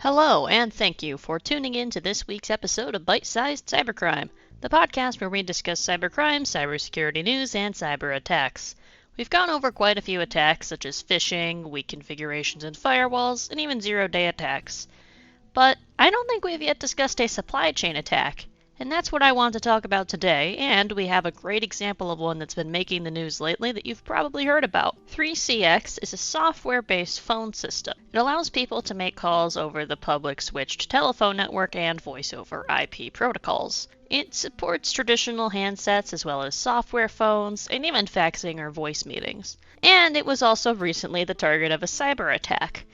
Hello, and thank you for tuning in to this week's episode of Bite-Sized Cybercrime, the podcast where we discuss cybercrime, cybersecurity news, and cyber attacks. We've gone over quite a few attacks such as phishing, weak configurations in firewalls, and even zero-day attacks. But I don't think we've yet discussed a supply chain attack, and that's what I want to talk about today, and we have a great example of one that's been making the news lately that you've probably heard about. 3CX is a software-based phone system. It allows people to make calls over the public switched telephone network and voice over IP protocols. It supports traditional handsets as well as software phones, and even faxing or voice meetings. And it was also recently the target of a cyber attack.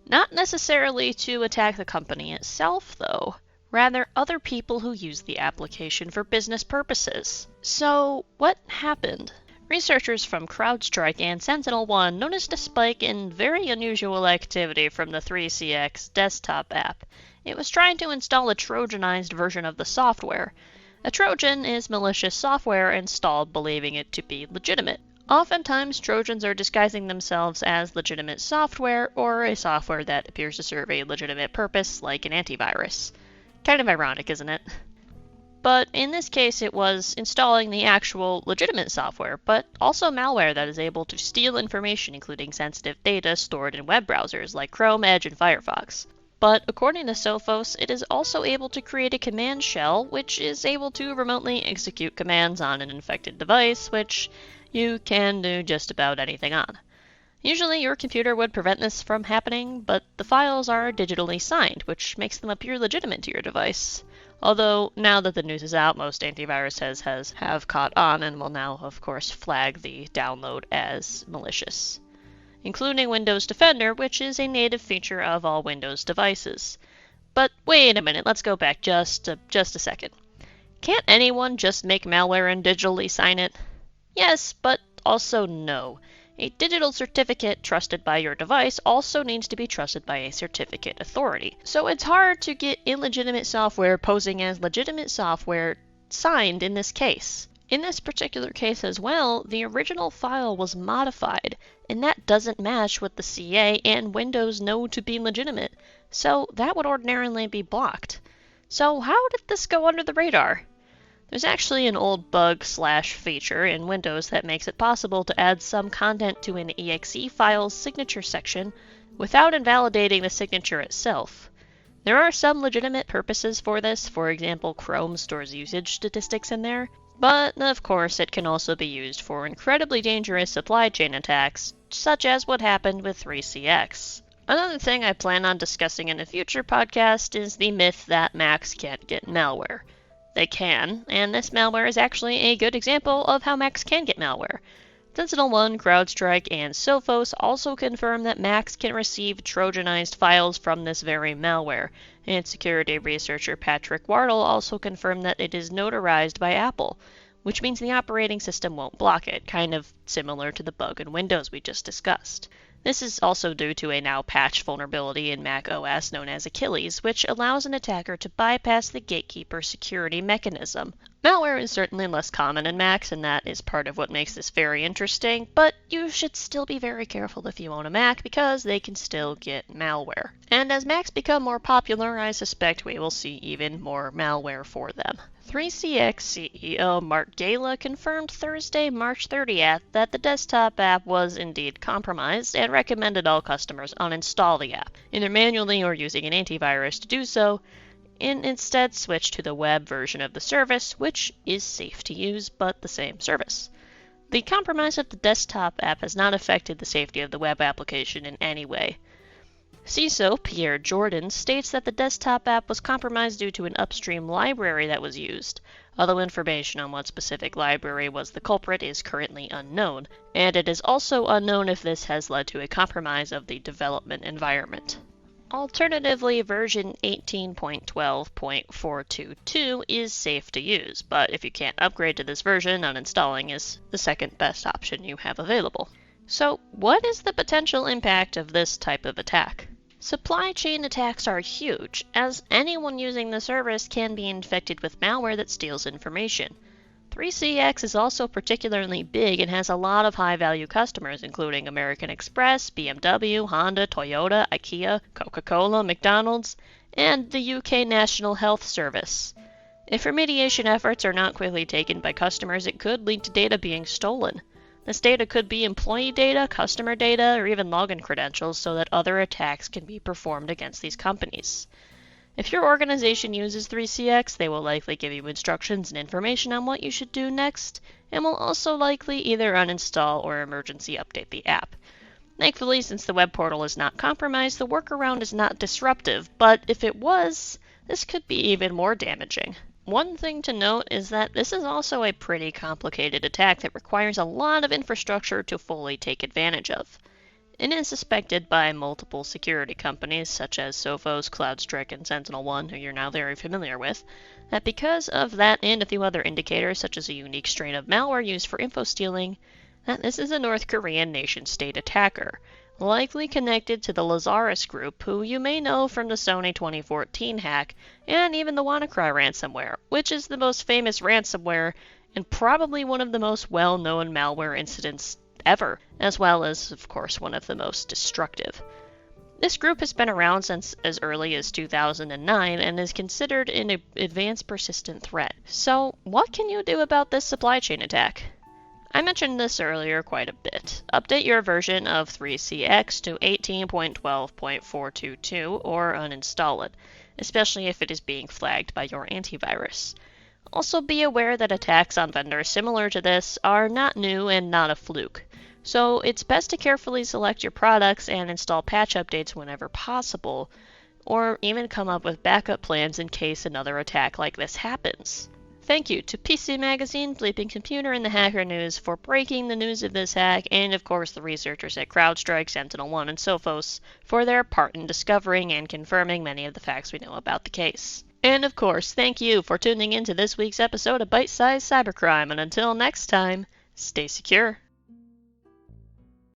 Not necessarily to attack the company itself, though. Rather, other people who use the application for business purposes. So, what happened? Researchers from CrowdStrike and SentinelOne noticed a spike in very unusual activity from the 3CX desktop app. It was trying to install a Trojanized version of the software. A Trojan is malicious software installed believing it to be legitimate. Oftentimes, Trojans are disguising themselves as legitimate software or a software that appears to serve a legitimate purpose, like an antivirus. Kind of ironic, isn't it? But in this case, it was installing the actual legitimate software, but also malware that is able to steal information, including sensitive data stored in web browsers like Chrome, Edge, and Firefox. But according to Sophos, it is also able to create a command shell, which is able to remotely execute commands on an infected device, which you can do just about anything on. Usually your computer would prevent this from happening, but the files are digitally signed, which makes them appear legitimate to your device. Although, now that the news is out, most antiviruses have caught on and will now, of course, flag the download as malicious. Including Windows Defender, which is a native feature of all Windows devices. But wait a minute, let's go back just a second. Can't anyone just make malware and digitally sign it? Yes, but also no. A digital certificate trusted by your device also needs to be trusted by a certificate authority. So it's hard to get illegitimate software posing as legitimate software signed in this case. In this particular case as well, the original file was modified, and that doesn't match what the CA and Windows know to be legitimate, so that would ordinarily be blocked. So how did this go under the radar? There's actually an old bug/feature in Windows that makes it possible to add some content to an exe file's signature section without invalidating the signature itself. There are some legitimate purposes for this, for example, Chrome stores usage statistics in there, but of course it can also be used for incredibly dangerous supply chain attacks, such as what happened with 3CX. Another thing I plan on discussing in a future podcast is the myth that Macs can't get malware. They can, and this malware is actually a good example of how Macs can get malware. SentinelOne, CrowdStrike, and Sophos also confirm that Macs can receive Trojanized files from this very malware, and security researcher Patrick Wardle also confirmed that it is notarized by Apple, which means the operating system won't block it, kind of similar to the bug in Windows we just discussed. This is also due to a now patched vulnerability in Mac OS known as Achilles, which allows an attacker to bypass the gatekeeper security mechanism. Malware is certainly less common in Macs, and that is part of what makes this very interesting, but you should still be very careful if you own a Mac because they can still get malware. And as Macs become more popular, I suspect we will see even more malware for them. 3CX CEO Mark Gala confirmed Thursday, March 30th, that the desktop app was indeed compromised and recommended all customers uninstall the app, either manually or using an antivirus to do so, and instead switch to the web version of the service, which is safe to use but the same service. The compromise of the desktop app has not affected the safety of the web application in any way. CISO Pierre Jordan states that the desktop app was compromised due to an upstream library that was used, although information on what specific library was the culprit is currently unknown, and it is also unknown if this has led to a compromise of the development environment. Alternatively, version 18.12.422 is safe to use, but if you can't upgrade to this version, uninstalling is the second best option you have available. So, what is the potential impact of this type of attack? Supply chain attacks are huge, as anyone using the service can be infected with malware that steals information. 3CX is also particularly big and has a lot of high-value customers, including American Express, BMW, Honda, Toyota, IKEA, Coca-Cola, McDonald's, and the UK National Health Service. If remediation efforts are not quickly taken by customers, it could lead to data being stolen. This data could be employee data, customer data, or even login credentials so that other attacks can be performed against these companies. If your organization uses 3CX, they will likely give you instructions and information on what you should do next, and will also likely either uninstall or emergency update the app. Thankfully, since the web portal is not compromised, the workaround is not disruptive, but if it was, this could be even more damaging. One thing to note is that this is also a pretty complicated attack that requires a lot of infrastructure to fully take advantage of. It is suspected by multiple security companies such as Sophos, CloudStrike, and SentinelOne, who you're now very familiar with, that because of that and a few other indicators such as a unique strain of malware used for info stealing, that this is a North Korean nation-state attacker, likely connected to the Lazarus group, who you may know from the Sony 2014 hack, and even the WannaCry ransomware, which is the most famous ransomware and probably one of the most well-known malware incidents ever, as well as, of course, one of the most destructive. This group has been around since as early as 2009 and is considered an advanced persistent threat. So, what can you do about this supply chain attack? I mentioned this earlier quite a bit. Update your version of 3CX to 18.12.422 or uninstall it, especially if it is being flagged by your antivirus. Also be aware that attacks on vendors similar to this are not new and not a fluke, so it's best to carefully select your products and install patch updates whenever possible, or even come up with backup plans in case another attack like this happens. Thank you to PC Magazine, Bleeping Computer, and the Hacker News for breaking the news of this hack, and of course the researchers at CrowdStrike, SentinelOne, and Sophos for their part in discovering and confirming many of the facts we know about the case. And of course, thank you for tuning in to this week's episode of Bite Size Cybercrime, and until next time, stay secure.